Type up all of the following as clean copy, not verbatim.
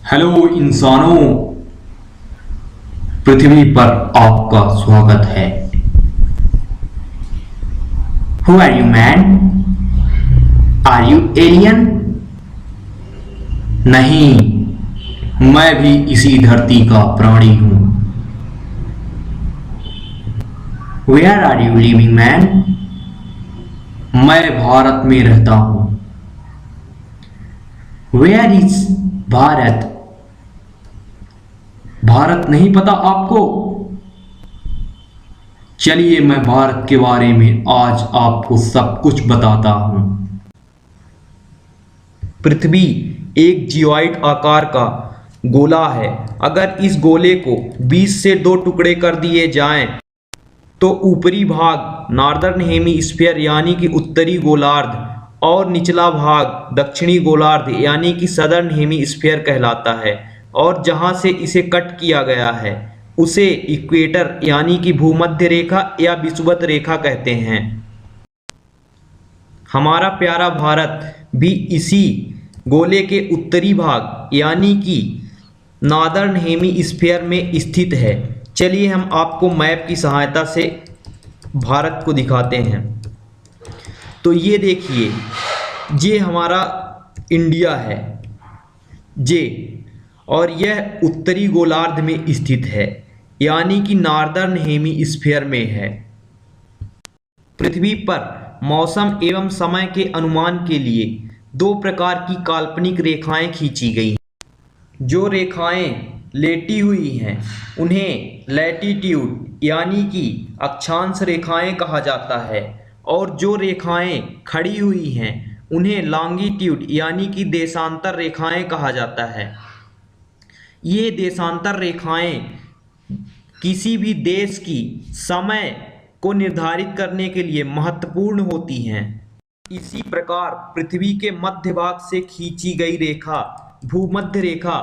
Hello इंसानों, पृथ्वी पर आपका स्वागत है। Who are you man? Are you alien? नहीं, मैं भी इसी धरती का प्राणी हूं। Where are you living man? मैं भारत में रहता हूं। Where is Bharat? भारत नहीं पता आपको? चलिए मैं भारत के बारे में आज आपको सब कुछ बताता हूं। पृथ्वी एक जियोइड आकार का गोला है। अगर इस गोले को 20 से 2 टुकड़े कर दिए जाएं, तो ऊपरी भाग नॉर्दर्न हेमीस्फीयर यानी कि उत्तरी गोलार्ध और निचला भाग दक्षिणी गोलार्ध यानी कि सदर्न हेमीस्फीयर कहलाता है। और जहां से इसे कट किया गया है उसे इक्वेटर यानी कि भूमध्य रेखा या विषुवत रेखा कहते हैं। हमारा प्यारा भारत भी इसी गोले के उत्तरी भाग यानी कि नॉर्दर्न हेमीस्फीयर में स्थित है। चलिए हम आपको मैप की सहायता से भारत को दिखाते हैं। तो ये देखिए, ये हमारा इंडिया है जे, और यह उत्तरी गोलार्ध में स्थित है यानी कि नॉर्दर्न हेमीस्फीयर में है। पृथ्वी पर मौसम एवं समय के अनुमान के लिए 2 प्रकार की काल्पनिक रेखाएं खींची गई हैं। जो रेखाएं लेटी हुई हैं उन्हें लैटीट्यूड यानी कि अक्षांश रेखाएं कहा जाता है, और जो रेखाएं खड़ी हुई हैं उन्हें लॉन्गिट्यूड यानी कि देशांतर रेखाएं कहा जाता है। ये देशांतर रेखाएं किसी भी देश की समय को निर्धारित करने के लिए महत्वपूर्ण होती हैं। इसी प्रकार पृथ्वी के मध्य भाग से खींची गई रेखा भूमध्य रेखा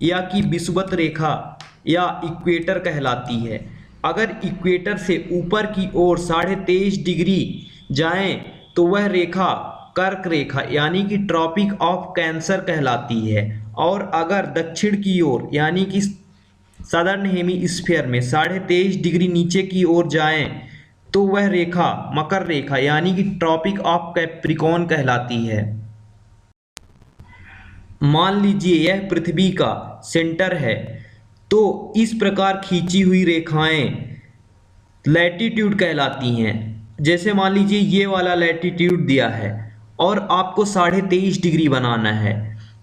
या कि विषुवत रेखा या इक्वेटर कहलाती है। अगर इक्वेटर से ऊपर की ओर 23.5 डिग्री जाएं तो वह रेखा कर्क रेखा यानी कि ट्रॉपिक ऑफ कैंसर कहलाती है। और अगर दक्षिण की ओर यानी कि सदर्न हेमीस्फीयर में 23.5 डिग्री नीचे की ओर जाएं तो वह रेखा मकर रेखा यानी कि ट्रॉपिक ऑफ कैप्रिकॉर्न कहलाती है। मान लीजिए यह पृथ्वी का सेंटर है, तो इस प्रकार खींची हुई रेखाएं लैटीट्यूड कहलाती हैं। जैसे मान लीजिए ये वाला लैटीट्यूड दिया है और आपको 23.5 डिग्री बनाना है,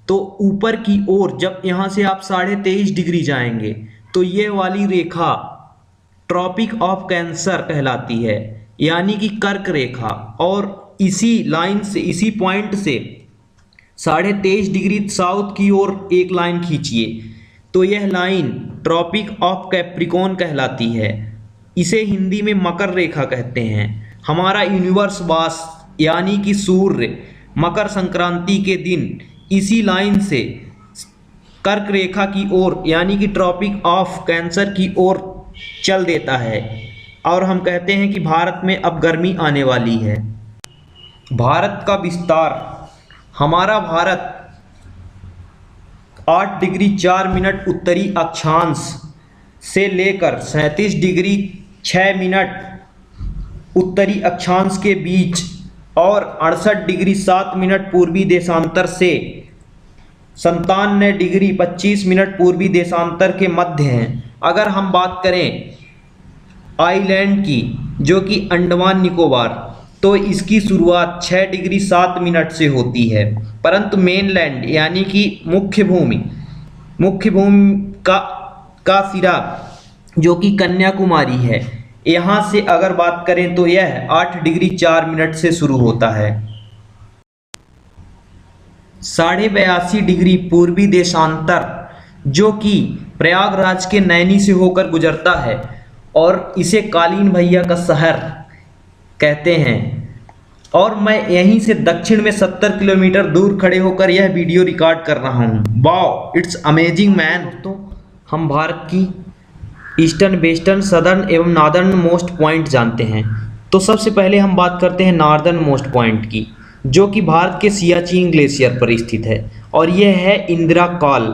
तो ऊपर की ओर जब यहाँ से आप 23.5 डिग्री जाएंगे तो ये वाली रेखा ट्रॉपिक ऑफ कैंसर कहलाती है यानी कि कर्क रेखा। और इसी लाइन से, इसी पॉइंट से 23.5 डिग्री साउथ की ओर एक लाइन खींचिए तो यह लाइन ट्रॉपिक ऑफ कैप्रिकॉर्न कहलाती है। इसे हिंदी में मकर रेखा कहते हैं। हमारा यूनिवर्स वास यानी कि सूर्य मकर संक्रांति के दिन इसी लाइन से कर्क रेखा की ओर यानी कि ट्रॉपिक ऑफ कैंसर की ओर चल देता है, और हम कहते हैं कि भारत में अब गर्मी आने वाली है। भारत का विस्तार, हमारा भारत 8 डिग्री 4 मिनट उत्तरी अक्षांश से लेकर 37 डिग्री 6 मिनट उत्तरी अक्षांश के बीच और 68 डिग्री 7 मिनट पूर्वी देशांतर से 97 डिग्री 25 मिनट पूर्वी देशांतर के मध्य हैं। अगर हम बात करें आइलैंड की, जो कि अंडमान निकोबार, तो इसकी शुरुआत 6 डिग्री 7 मिनट से होती है। परंतु मेनलैंड यानी कि मुख्य भूमि का सिरा जो कि कन्याकुमारी है, यहाँ से अगर बात करें तो यह 8 डिग्री 4 मिनट से शुरू होता है। 82.5 डिग्री पूर्वी देशांतर जो कि प्रयागराज के नैनी से होकर गुजरता है और इसे कालीन भैया का शहर कहते हैं। और मैं यहीं से दक्षिण में 70 किलोमीटर दूर खड़े होकर यह वीडियो रिकॉर्ड कर रहा हूँ। Wow, it's amazing man. तो हम भारत की ईस्टर्न, वेस्टर्न, सदर्न एवं नॉर्दर्न मोस्ट पॉइंट जानते हैं। तो सबसे पहले हम बात करते हैं नॉर्दर्न मोस्ट पॉइंट की, जो कि भारत के सियाचिन ग्लेशियर पर स्थित है, और यह है इंदिरा कॉल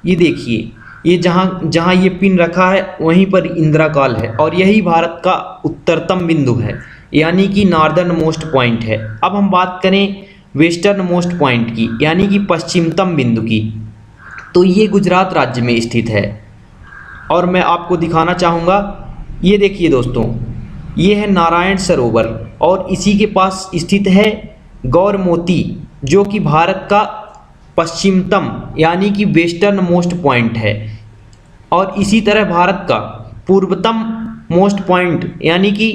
ये देखिए, ये जहाँ जहाँ ये पिन रखा है वहीं पर इंदिरा काल है और यही भारत का उत्तरतम बिंदु है, यानी कि नॉर्दर्न मोस्ट पॉइंट है। अब हम बात करें वेस्टर्न मोस्ट पॉइंट की, यानी कि पश्चिमतम बिंदु की, तो ये गुजरात राज्य में स्थित है। और मैं आपको दिखाना चाहूँगा, ये देखिए दोस्तों, ये है नारायण सरोवर और इसी के पास स्थित है गौरमोती, जो कि भारत का पश्चिमतम यानी कि वेस्टर्न मोस्ट पॉइंट है। और इसी तरह भारत का पूर्वतम मोस्ट पॉइंट यानी कि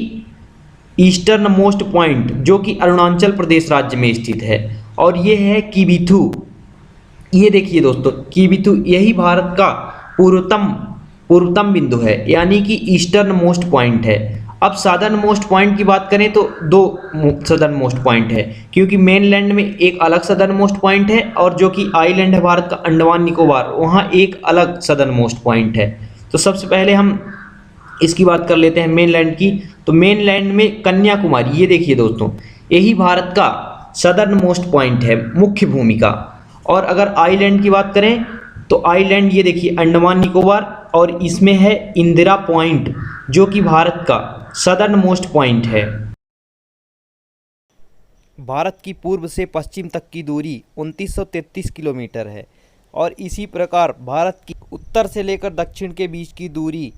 ईस्टर्न मोस्ट पॉइंट, जो कि अरुणाचल प्रदेश राज्य में स्थित है, और ये है किबिथु। ये देखिए दोस्तों, किबिथु यही भारत का पूर्वतम बिंदु है, यानी कि ईस्टर्न मोस्ट पॉइंट है। अब सदर्न मोस्ट पॉइंट की बात करें तो दो सदर्न मोस्ट पॉइंट है, क्योंकि मेनलैंड में एक अलग सदर्न मोस्ट पॉइंट है और जो कि आइलैंड है भारत का अंडमान निकोबार, वहाँ एक अलग सदर्न मोस्ट पॉइंट है। तो सबसे पहले हम इसकी बात कर लेते हैं मेनलैंड की। तो मेनलैंड में कन्याकुमारी, ये देखिए दोस्तों, यही भारत का सदर्न मोस्ट पॉइंट है, मुख्य भूमिका। और अगर आइलैंड की बात करें तो आइलैंड ये देखिए अंडमान निकोबार, और इसमें है इंदिरा पॉइंट, जो कि भारत का सदर्न मोस्ट पॉइंट है। भारत की पूर्व से पश्चिम तक की दूरी 2933 किलोमीटर है और इसी प्रकार भारत की उत्तर से लेकर दक्षिण के बीच की दूरी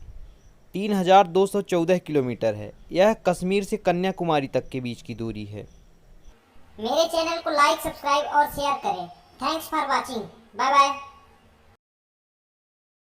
3214 किलोमीटर है। यह कश्मीर से कन्याकुमारी तक के बीच की दूरी है। मेरे चैनल को लाइक, सब्सक्राइब और शेयर करें। Thanks for watching. Bye bye.